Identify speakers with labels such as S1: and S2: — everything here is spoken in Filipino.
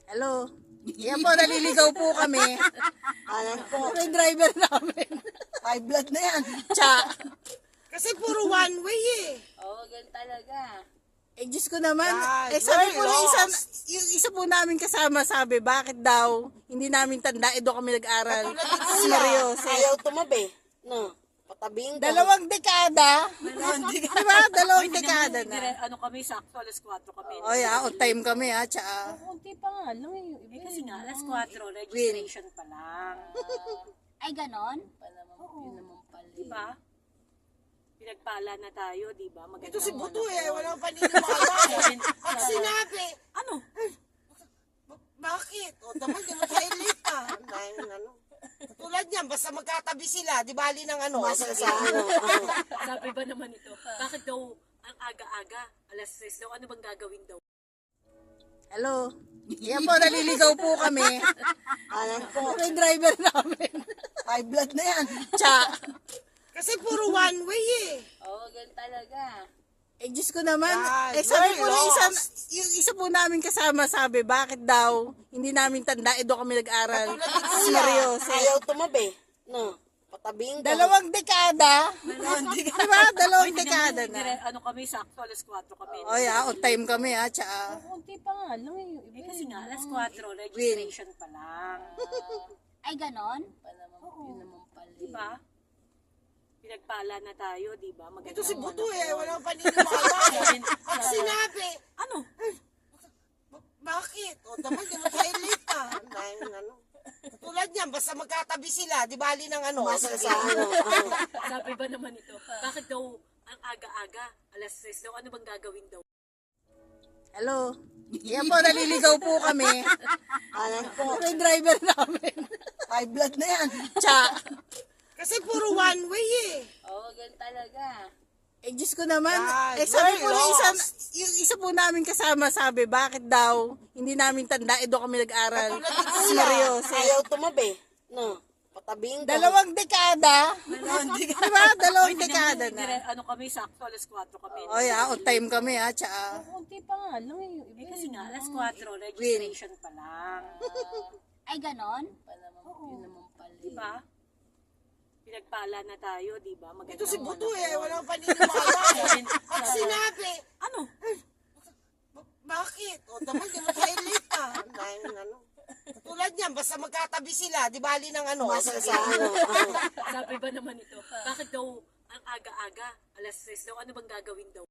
S1: Hello. Yan po, naliligaw po kami.
S2: Alam po,
S1: May driver namin.
S2: high blood na yan.
S1: Tsa.
S3: Kasi puro one way eh.
S4: Oo, ganun talaga.
S1: Eh, Diyos ko naman.
S3: God,
S1: Sabi
S3: we're
S1: po ng
S3: lost.
S1: yung isa po namin kasama, sabi, bakit daw, hindi namin tanda, doon kami nag-aral. Seryoso.
S2: Ayaw tumabi. No, patabing ka.
S1: Dalawang dekada. Diba? Dalawang dekada na.
S4: Ano kami, sakto, alas 4 kami.
S1: O yeah, on time kami ha, tsa.
S4: Kunti pa nga lang eh. Kasi nga, alas 4, registration pa lang.
S5: Ay, ganon?
S4: Yun naman pala. Diba? Pinagpala na tayo, diba?
S3: Ito si Buto eh. Walang paniniwala. Pag sinabi,
S4: Ano?
S3: bakit? O naman, di mo tayo late pa. Dahil ano. Tulad niyan, basta magkatabi sila, di bali ng ano.
S4: Sabi ba naman ito? Bakit daw ang aga-aga? Alas 6 daw, ano bang gagawin daw?
S1: Hello. Yan po, naliligaw po kami.
S2: Alam po,
S1: May driver namin.
S2: high blood na yan.
S1: Tsa.
S3: Kasi puro one way eh.
S4: Oo, ganun talaga.
S1: Eh, Diyos ko naman.
S3: God,
S1: Sabi
S3: we're
S1: po ng
S3: lost.
S1: yung isa po namin kasama, sabi, bakit daw, hindi namin tanda, doon kami nag-aral. Seryoso.
S2: Ayaw tumabi. No, patabing ka.
S1: Dalawang dekada. Diba? Dalawang dekada na.
S4: Ano kami, sakto, alas 4 kami.
S1: O yeah, on time kami ha, tsa.
S4: Kunti pa nga lang eh. Kasi nga, alas 4, registration pa lang.
S5: Ay, ganon?
S4: Yun naman pala. Diba? Pinagpala na tayo, diba?
S3: Ito si Buto eh. Walang paniniwala. Pag sinabi,
S4: Ano?
S3: bakit? O naman, di mo tayo late pa. Dahil ano. Tulad niyan, basta magkatabi sila, di bali ng ano.
S4: Sabi ba naman ito? Bakit daw ang aga-aga? Alas 6 daw, ano bang gagawin daw?
S1: Hello. Yan po, naliligaw po kami.
S2: Alam po,
S1: May driver namin.
S2: high blood na yan.
S1: Tsa.
S3: Kasi puro one way eh.
S4: Oo, ganun talaga.
S1: Eh, Diyos ko naman.
S3: God,
S1: Sabi po
S3: we're
S1: ng
S3: lost.
S1: yung isa po namin kasama, sabi, bakit daw, hindi namin tanda, doon kami nag-aral. Seryoso.
S2: Ayaw tumabi. No, patabing ka.
S1: Dalawang dekada. Diba? Dalawang dekada na.
S4: Ano kami, sakto, alas 4 kami.
S1: O yeah, on time kami ha, tsa.
S4: Kunti pa nga lang eh. Kasi nga, alas 4, registration pa lang.
S5: Ay, ganon?
S4: Yun naman pala. Diba? Pinagpala na tayo, diba?
S3: Ito si Buto eh. Walang paniniwala. Pag sinabi,
S4: Ano?
S3: bakit? O naman, di mo tayo late pa. Dahil ano. Tulad niyan, basta magkatabi sila, di bali ng ano.
S4: Sabi ba naman ito? Bakit daw ang aga-aga? Alas 6 daw, ano bang gagawin daw?